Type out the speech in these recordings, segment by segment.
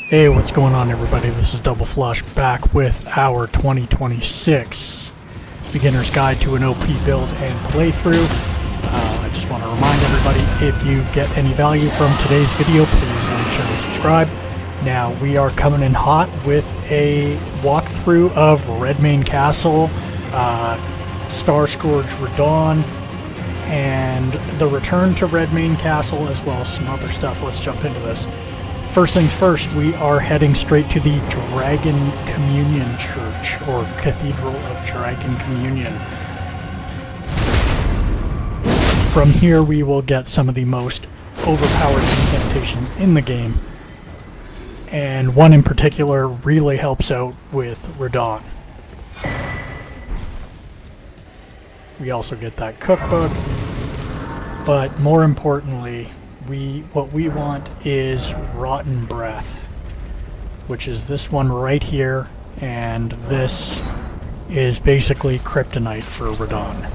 Hey, what's going on, everybody? This is Double Flush back with our 2026 Beginner's Guide to an OP Build and Playthrough. I just want to remind everybody, if you get any value from today's video, please like, share, and subscribe. Now, we are coming in hot with a walkthrough of Redmane Castle, Star Scourge Radahn, and the return to Redmane Castle, as well as some other stuff. Let's jump into this. First things first, we are heading straight to the Dragon Communion Church, or Cathedral of Dragon Communion. From here, we will get some of the most overpowered incantations in the game, and one in particular really helps out with Radahn. We also get that cookbook, but more importantly, what we want is Rotten Breath, which is this one right here, and this is basically kryptonite for Radahn.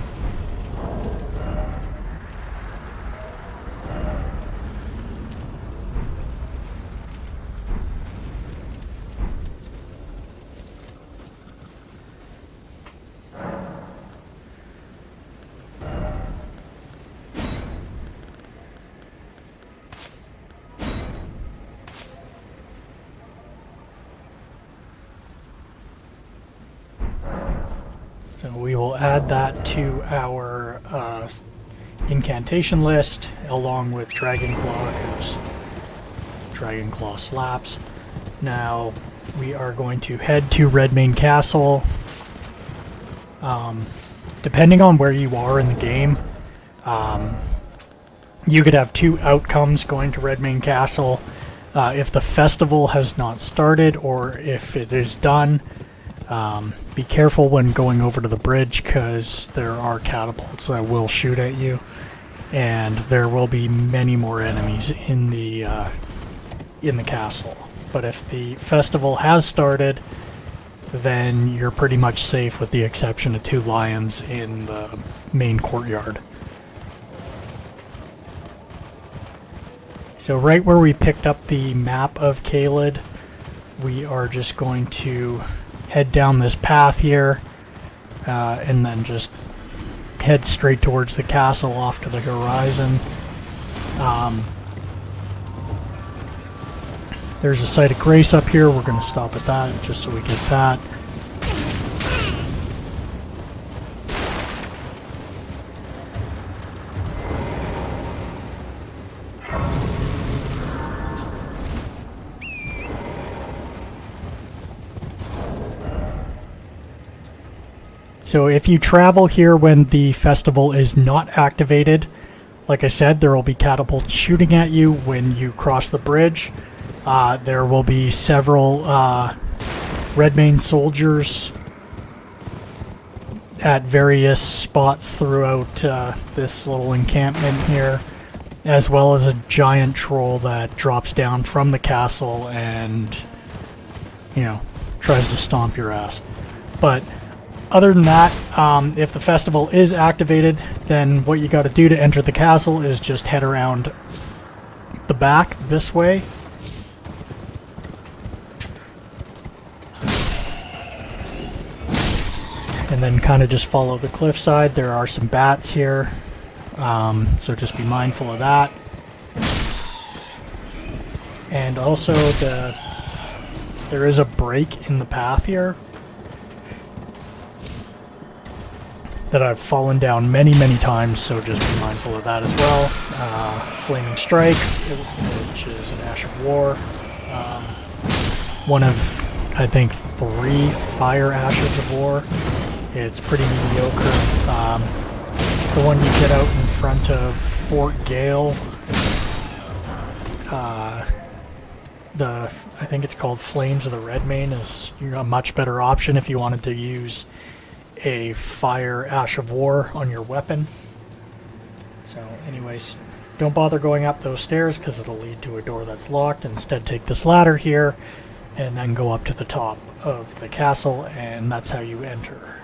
So we will add that to our incantation list, along with Dragon Claw, because Dragon Claw slaps. Now we are going to head to Redmane Castle. Depending on where you are in the game, you could have two outcomes going to Redmane Castle. If the festival has not started, or if it is done, be careful when going over to the bridge, because there are catapults that will shoot at you, and there will be many more enemies in the castle. But if the festival has started, then you're pretty much safe, with the exception of two lions in the main courtyard. So right where we picked up the map of Caelid, we are just going to head down this path here, and then just head straight towards the castle off to the horizon. There's a site of grace up here. We're going to stop at that just so we get that. So if you travel here when the festival is not activated, like I said, there will be catapults shooting at you when you cross the bridge. There will be several Redmane soldiers at various spots throughout this little encampment here, as well as a giant troll that drops down from the castle and, you know, tries to stomp your ass. But other than that, if the festival is activated, then what you got to do to enter the castle is just head around the back this way. And then kind of just follow the cliffside. There are some bats here, so just be mindful of that. And also, there is a break in the path here that I've fallen down many, many times, so just be mindful of that as well. Flaming Strike, which is an Ash of War. One of, I think, 3 Fire Ashes of War. It's pretty mediocre. The one you get out in front of Fort Gale, I think it's called Flames of the Redmane, is a much better option if you wanted to use a Fire Ash of War on your weapon. So anyways, don't bother going up those stairs, because it'll lead to a door that's locked. Instead, take this ladder here and then go up to the top of the castle, and that's how you enter.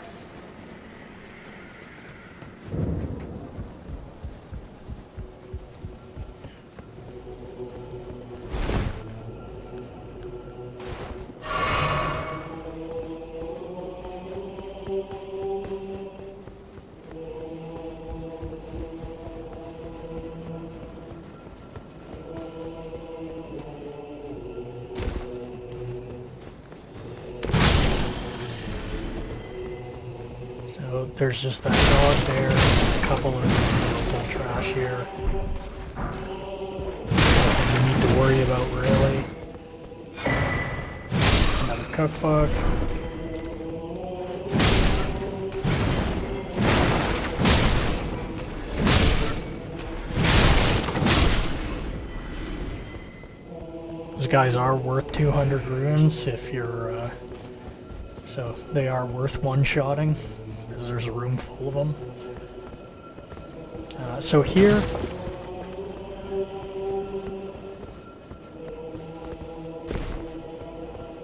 there's just that dog there, a couple of full trash here. Nothing you need to worry about really. Another cookbook. Those guys are worth 200 runes if you're, so they are worth one-shotting, because there's a room full of them. So here,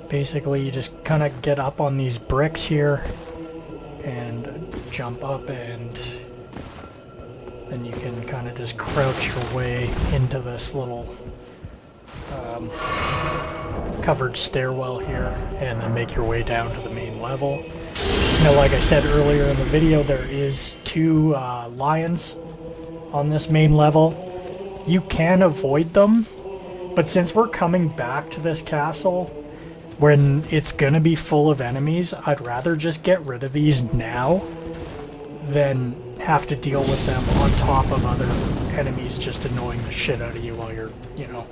basically you just kind of get up on these bricks here, and jump up, and then you can kind of just crouch your way into this little covered stairwell here, and then make your way down to the main level. Now, like I said earlier in the video, there is 2 lions on this main level. You can avoid them, but since we're coming back to this castle when it's gonna be full of enemies, I'd rather just get rid of these now than have to deal with them on top of other enemies just annoying the shit out of you while you're, you know,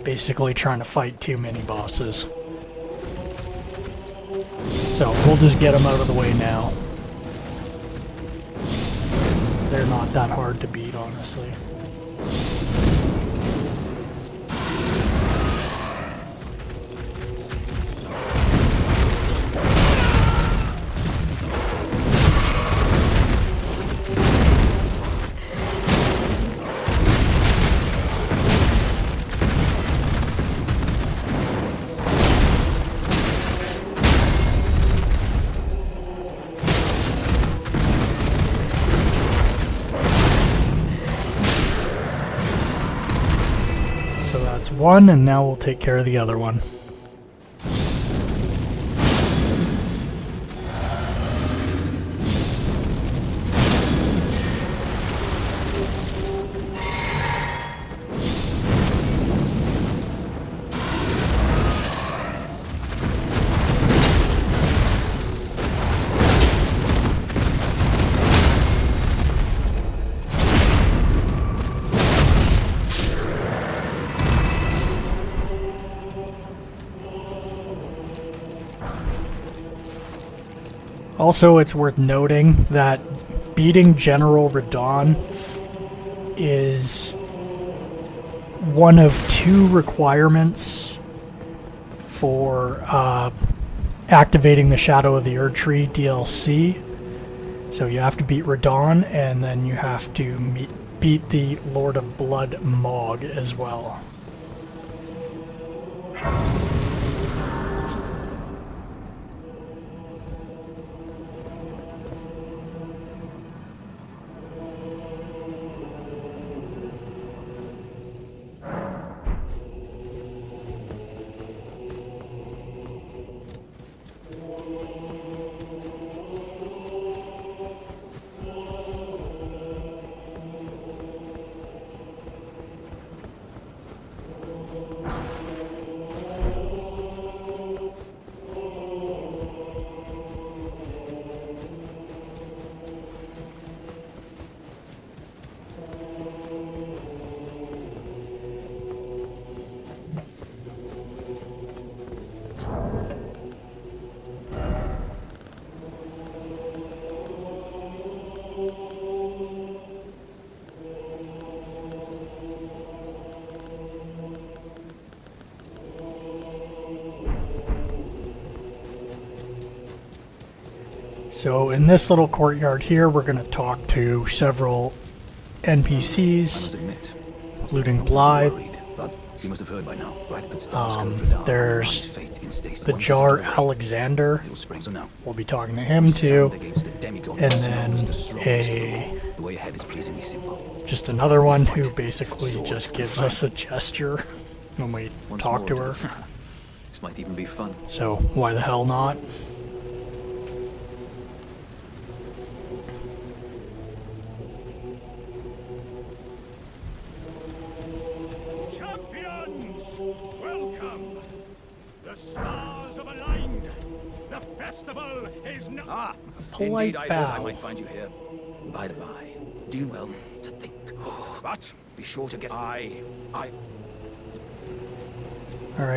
basically trying to fight too many bosses. So we'll just get them out of the way now. They're not that hard to beat, honestly. That's one, and now we'll take care of the other one. Also, it's worth noting that beating General Radahn is one of 2 requirements for activating the Shadow of the Erdtree DLC. So you have to beat Radahn, and then you have to beat the Lord of Blood Mog as well. So in this little courtyard here, we're going to talk to several NPCs, including Blythe. You must have heard by now, right? There's the Jar Alexander. We'll be talking to him too. And then just another one who basically just gives us a gesture when we talk to her. This might even be fun. So why the hell not? The stars have aligned. The festival is now. Ah, Polite indeed, I thought I bow. might find you here. By the by, doing well to think. But be sure to get. Alright,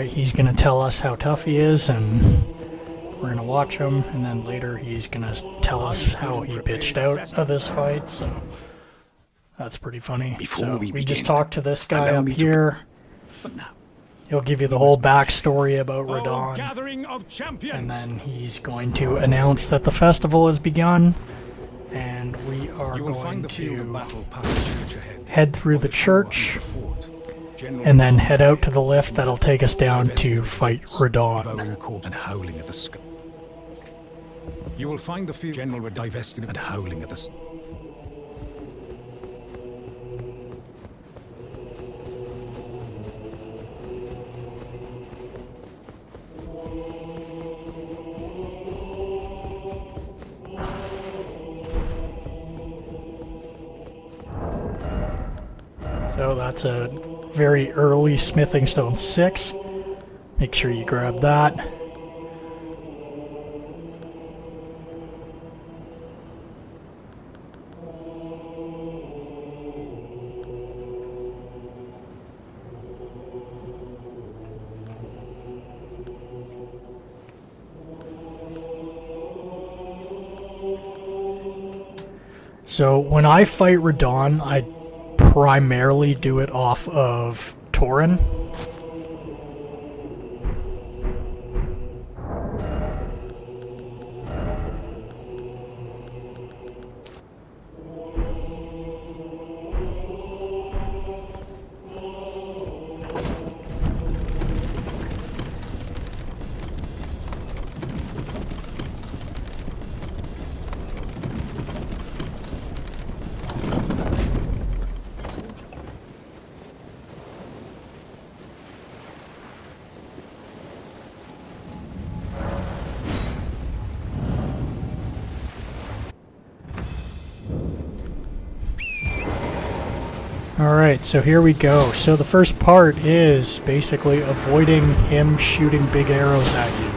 he's gonna tell us how tough he is, and we're gonna watch him, and then later he's gonna tell us how he bitched out of this fight, so that's pretty funny. Before So we we just begin, talked to this guy allow up me to- here. But now, He'll give you the whole backstory about Oh, Radahn, gathering of champions. and then he's going to announce that the festival has begun, and we are You will going find the field of to battle past the church ahead. head through On the the shore church, under the fort, General and then Radahn head out to the lift that'll take us down to fight Radahn. devouring corpse and howling at the sky. You will find the field General were divesting and howling at the So that's a very early smithing stone 6. Make sure you grab that. So when I fight Radahn, I primarily do it off of Tauren. Alright, so here we go. So the first part is basically avoiding him shooting big arrows at you.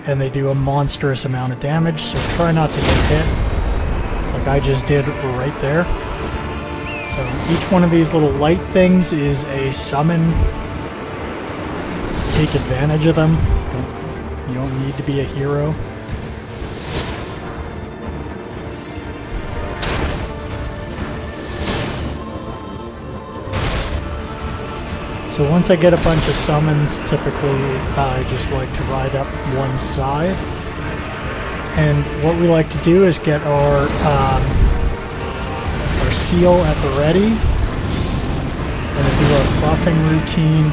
And they do a monstrous amount of damage, so try not to get hit, like I just did right there. So each one of these little light things is a summon. Take advantage of them. You don't need to be a hero. So once I get a bunch of summons, typically I just like to ride up one side. And what we like to do is get our seal at the ready. Gonna do our buffing routine.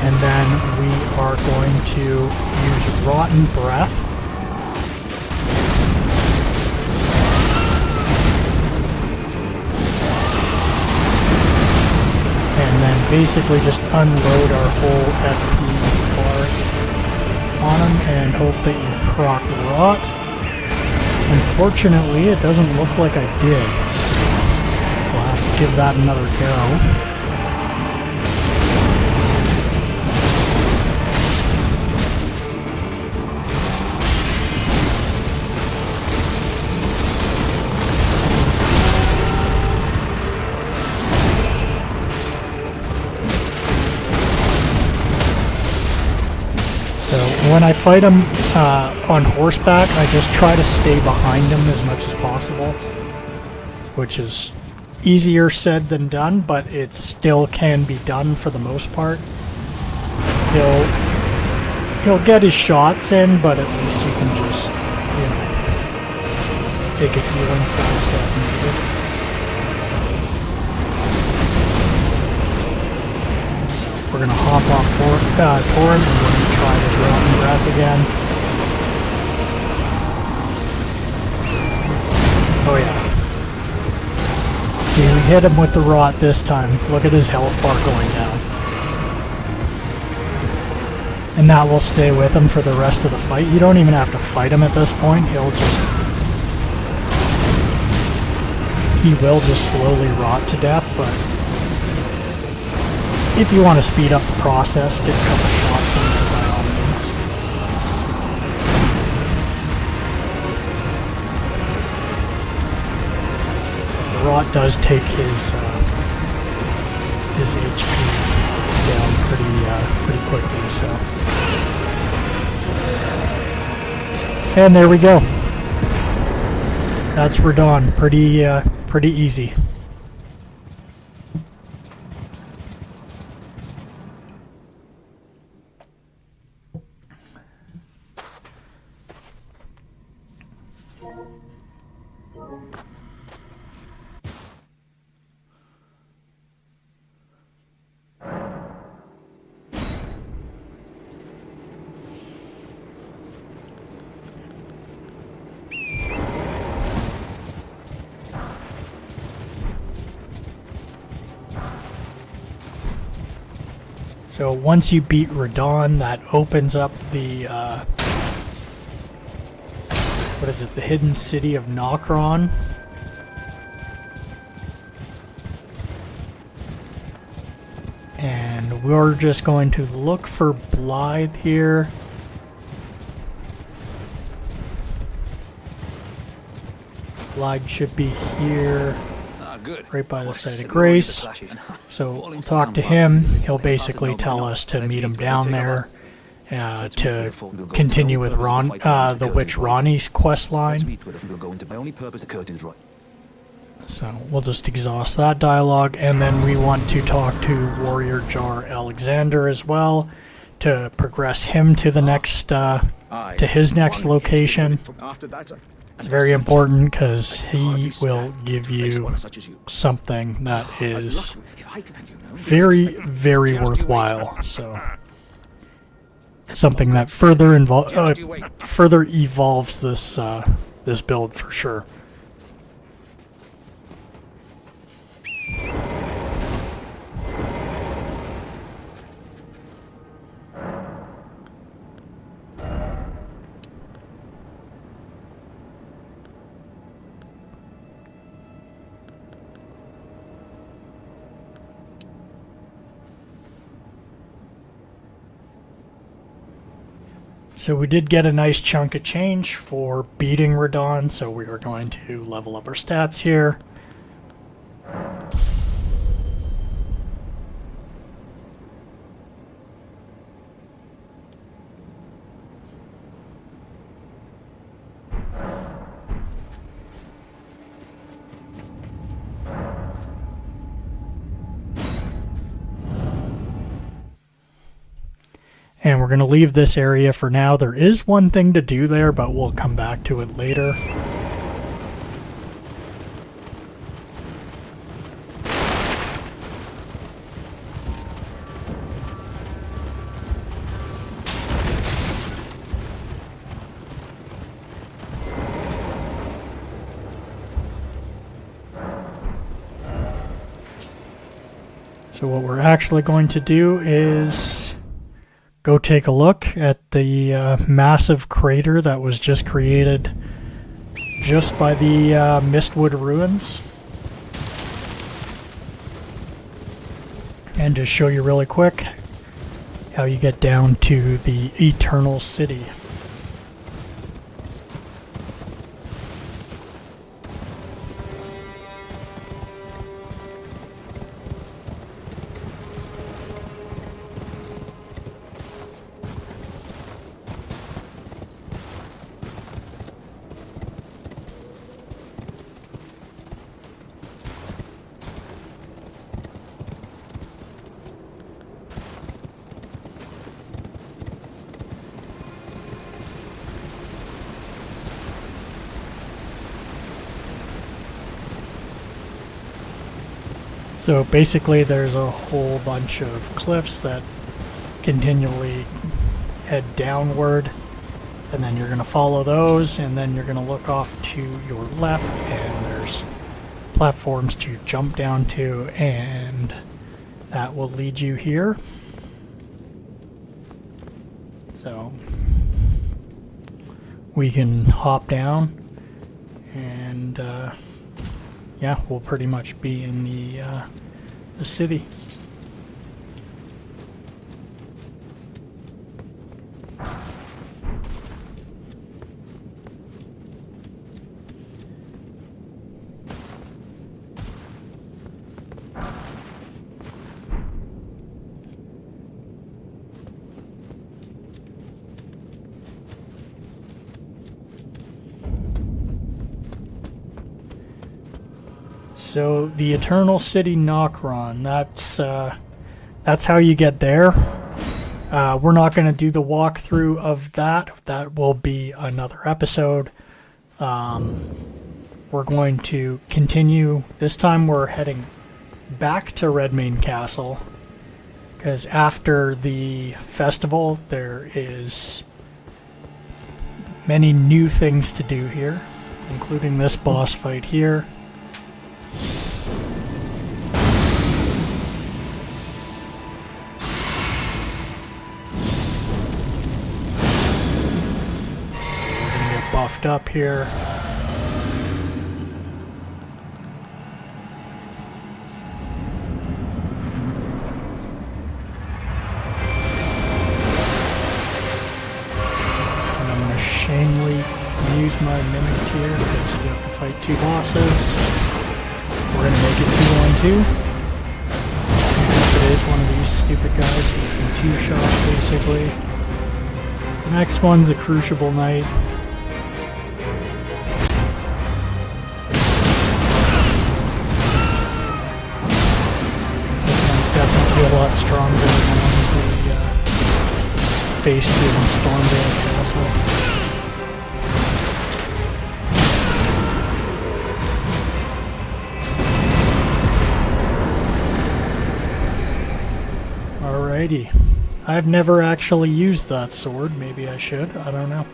And then we are going to use Rotten Breath. And then basically just unload our whole FP bar on them and hope that you proc rot. Unfortunately, it doesn't look like I did, so we'll have to give that another go. When I fight him on horseback, I just try to stay behind him as much as possible, which is easier said than done, but it still can be done for the most part. He'll get his shots in, but at least you can just, you know, take a healing fast as needed. We're going to hop off Tauren, and we're going to try this Rotten Breath again. Oh yeah. See, we hit him with the rot this time. Look at his health bar going down. And that will stay with him for the rest of the fight. You don't even have to fight him at this point. He will just slowly rot to death, but if you want to speed up the process, get a couple shots in by all means. The rot does take his HP down pretty quickly, so. And there we go. That's Radahn. Pretty easy. So once you beat Radahn, that opens up the, what is it, the hidden city of Nokron. And we're just going to look for Blythe here. Blythe should be here. Right by the site of Grace. So we'll talk to him. He'll basically tell us to meet him down there to continue with the Witch Ronnie's quest line. So we'll just exhaust that dialogue, and then we want to talk to Warrior Jar Alexander as well to progress him to the next to his next location. It's very important because he will give you something that is very, very worthwhile. So something that further evolves this this build for sure. So we did get a nice chunk of change for beating Radahn, so we are going to level up our stats here. And we're going to leave this area for now. There is one thing to do there, but we'll come back to it later. So what we're actually going to do is go take a look at the massive crater that was just created just by the Mistwood ruins. And just show you really quick how you get down to the Eternal City. So basically there's a whole bunch of cliffs that continually head downward, and then you're going to follow those, and then you're going to look off to your left and there's platforms to jump down to, and that will lead you here. So we can hop down and yeah, we'll pretty much be in the city. So the Eternal City Nokron, that's how you get there. We're not going to do the walkthrough of that. That will be another episode. We're going to continue. This time we're heading back to Redmane Castle, because after the festival there is many new things to do here, including this boss fight here. Buffed up here. And I'm going to shamelessly use my mimic tier because you have to fight two bosses. We're going to make it 2-on-2. If it is one of these stupid guys, you can two-shot basically. The next one's a Crucible Knight. A lot stronger than the ones we faced in Stormvale Castle. Alrighty. I've never actually used that sword. Maybe I should. I don't know.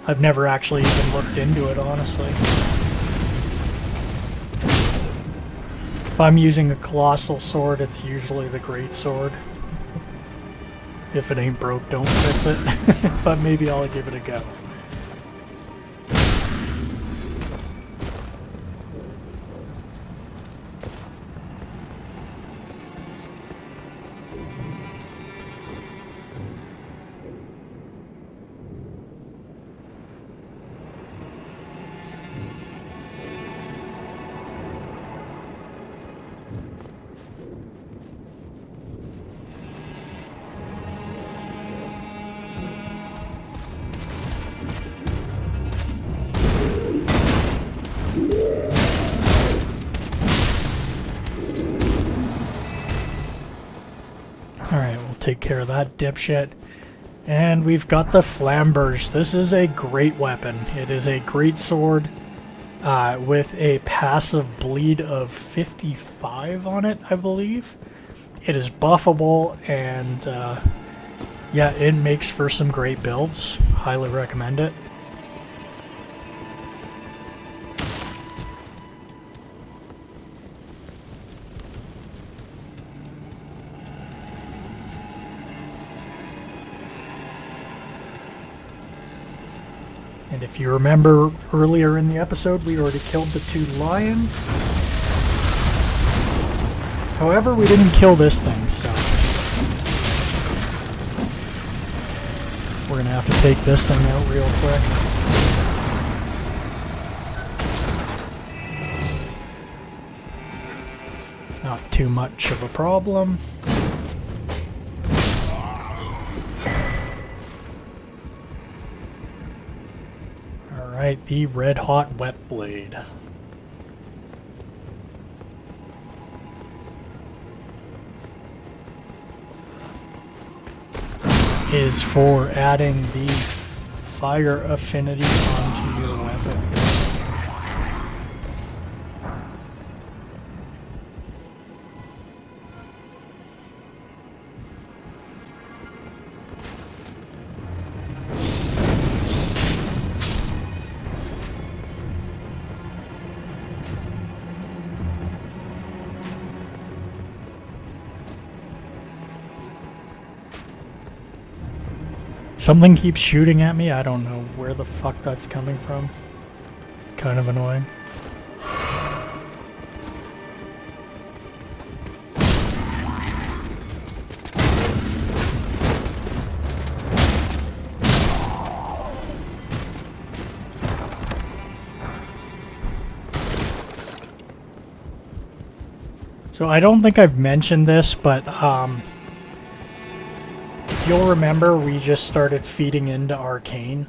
I've never actually even looked into it, honestly. If I'm using a colossal sword, it's usually the great sword. If it ain't broke, don't fix it. But maybe I'll give it a go. Alright, we'll take care of that dipshit. And we've got the Flamberge. This is a great weapon. It is a great sword with a passive bleed of 55 on it, I believe. It is buffable, and yeah, it makes for some great builds. Highly recommend it. And if you remember earlier in the episode, we already killed the two lions. However, we didn't kill this thing, so we're gonna have to take this thing out real quick. Not too much of a problem. Alright, the Red Hot Wet Blade. Is for adding the fire affinity onto your weapon. Something keeps shooting at me. I don't know where the fuck that's coming from. It's kind of annoying. So I don't think I've mentioned this, but you'll remember we just started feeding into Arcane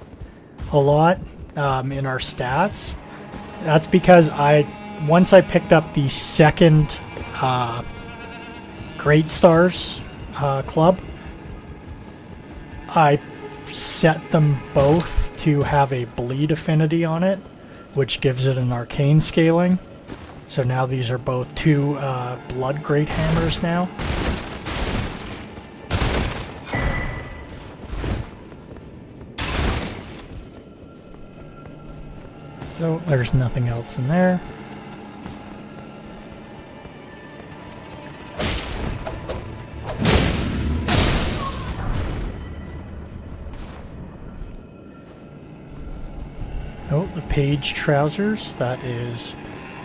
a lot in our stats. That's because I once I picked up the second Great Stars club, I set them both to have a bleed affinity on it, which gives it an arcane scaling. So now these are both 2 blood great hammers now. So there's nothing else in there. Oh, the page trousers. That is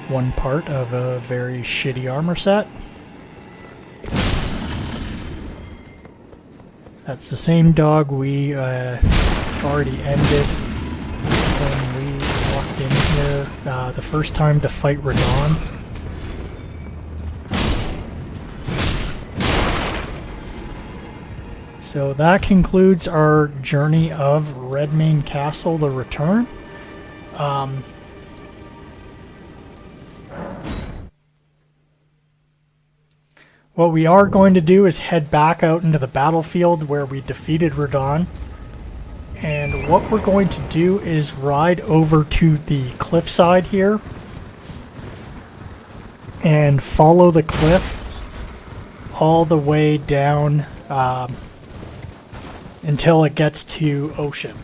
one part of a very shitty armor set. That's the same dog we already ended when we walked in here the first time to fight Radahn. So that concludes our journey of Redmane Castle, the return. What we are going to do is head back out into the battlefield where we defeated Radahn. And what we're going to do is ride over to the cliffside here and follow the cliff all the way down until it gets to ocean.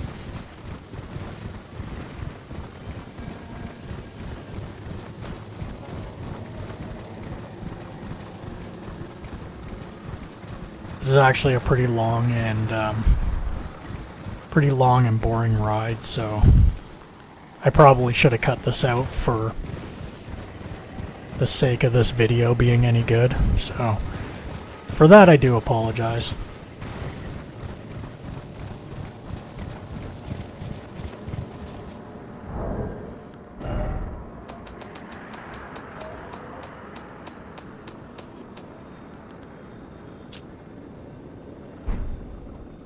This is actually a pretty long and boring ride, so I probably should have cut this out for the sake of this video being any good. So for that, I do apologize.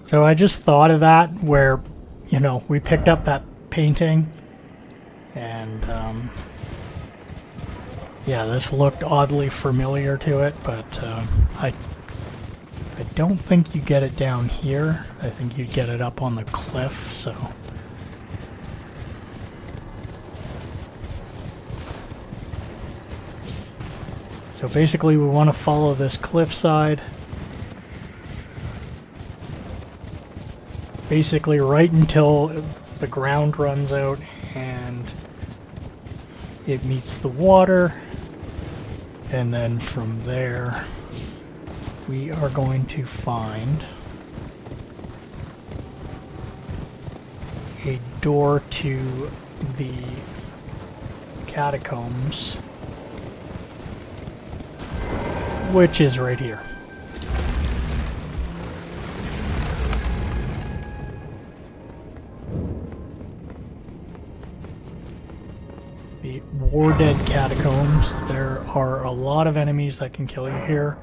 So I just thought of that where, you know, we picked up that painting and yeah, this looked oddly familiar to it, but I don't think you get it down here. I think you get it up on the cliff, so. So basically we want to follow this cliffside. Basically right until the ground runs out and it meets the water, and then from there we are going to find a door to the Catacombs, which is right here. The War Dead Catacombs. There are a lot of enemies that can kill you here.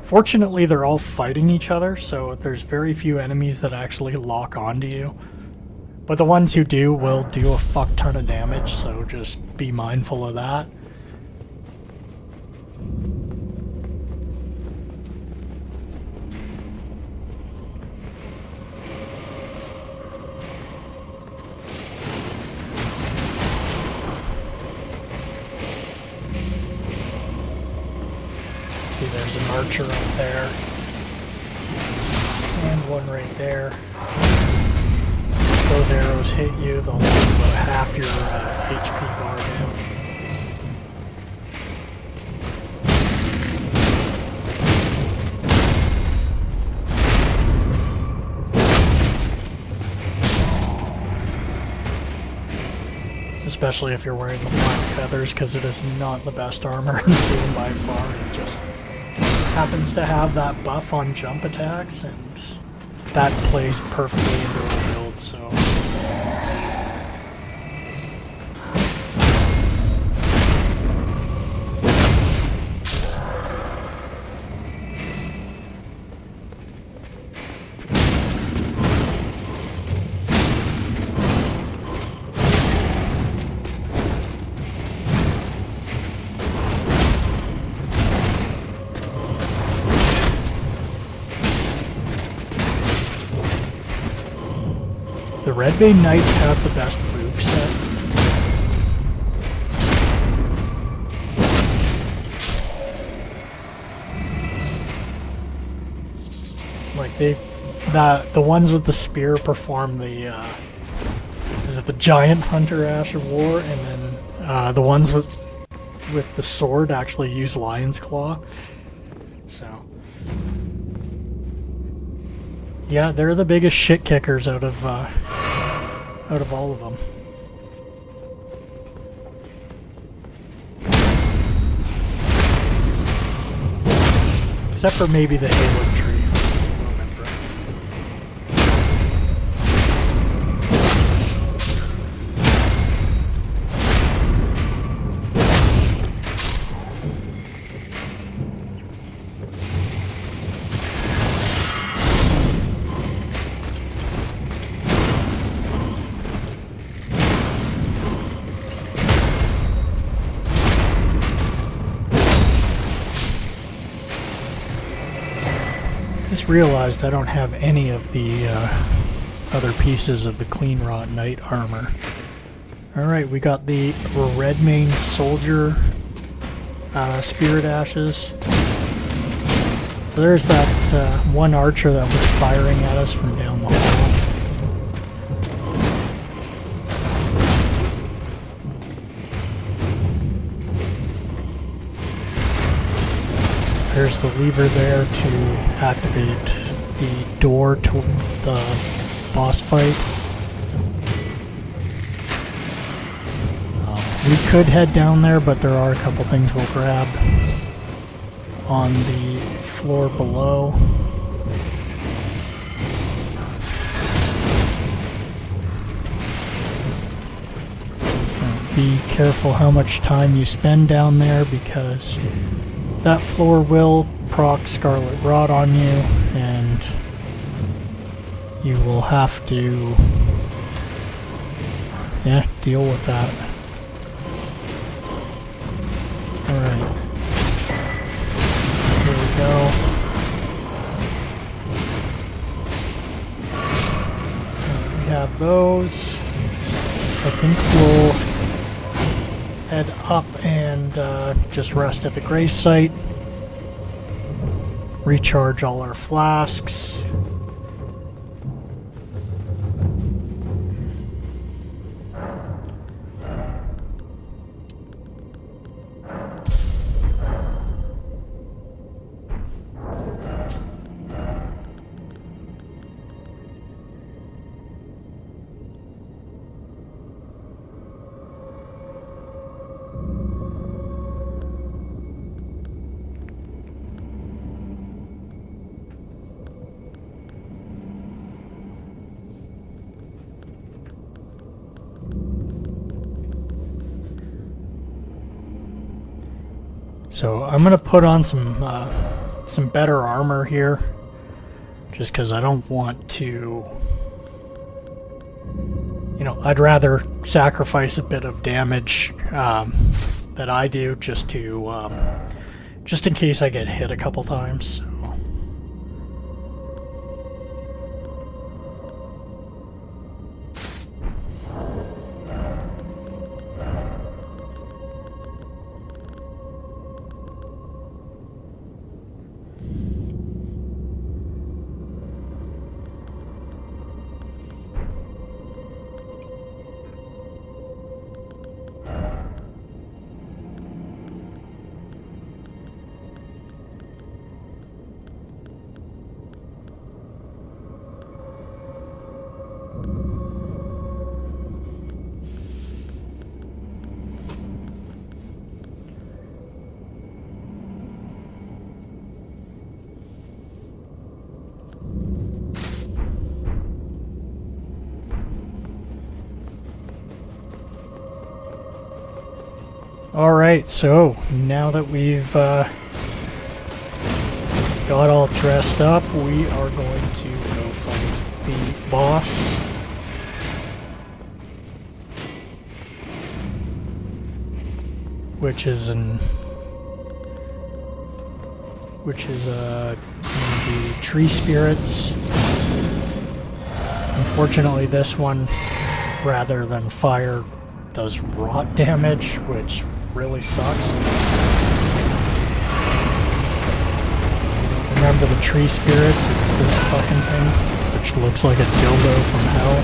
Fortunately, they're all fighting each other, so there's very few enemies that actually lock onto you. But the ones who do will do a fuck ton of damage, so just be mindful of that. See, there's an archer up there. And one right there. If those arrows hit you, they'll take about half your HP bar down. Especially if you're wearing the black feathers, because it is not the best armor in the game by far. It just happens to have that buff on jump attacks, and that plays perfectly into our build, so. Redmane Knights have the best moveset. Like the ones with the spear perform the is it the Giant Hunter Ash of War, and then the ones with the sword actually use Lion's Claw. So yeah, they're the biggest shit kickers out of all of them. Except for maybe the Caelid tree. Realized I don't have any of the other pieces of the Clean Rot Knight armor. Alright, we got the Redmane Soldier Spirit Ashes. So there's that one archer that was firing at us from down the hall. There's the lever there to activate the door to the boss fight. We could head down there, but there are a couple things we'll grab on the floor below. Be careful how much time you spend down there, because that floor will proc Scarlet Rot on you, and you will have to, deal with that. Alright. Here we go. We have those. I think we'll head up and just rest at the grace site. Recharge all our flasks. So I'm gonna put on some better armor here, just because I don't want to, I'd rather sacrifice a bit of damage that I do just in case I get hit a couple times. Alright, so now that we've got all dressed up, we are going to go fight the boss. Which is the tree spirits. Unfortunately, this one, rather than fire, does rot damage, which really sucks. Remember the tree spirits? It's this fucking thing, which looks like a dildo from hell.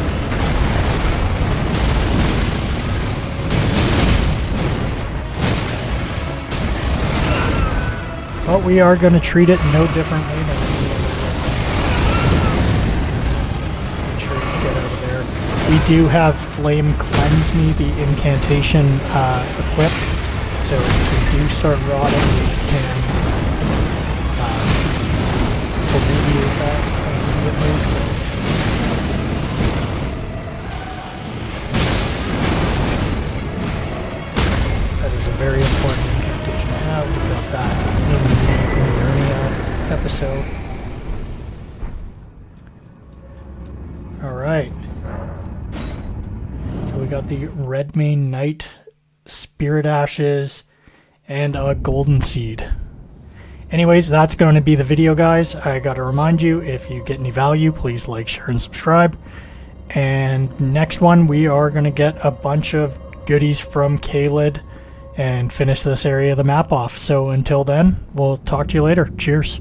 But we are going to treat it no differently than make sure you get over there. We do have Flame Cleanse Me, the incantation, equipped. So if you do start rotting, you can alleviate that immediately. So. That is a very important incantation to have. We got that in the Urnia episode. Alright. So we got the Redmane Knight, Spirit Ashes, and a Golden Seed. Anyways, that's going to be the video, guys. I got to remind you, if you get any value, please like, share, and subscribe. And next one, we are going to get a bunch of goodies from Caelid and finish this area of the map off. So until then, we'll talk to you later. Cheers.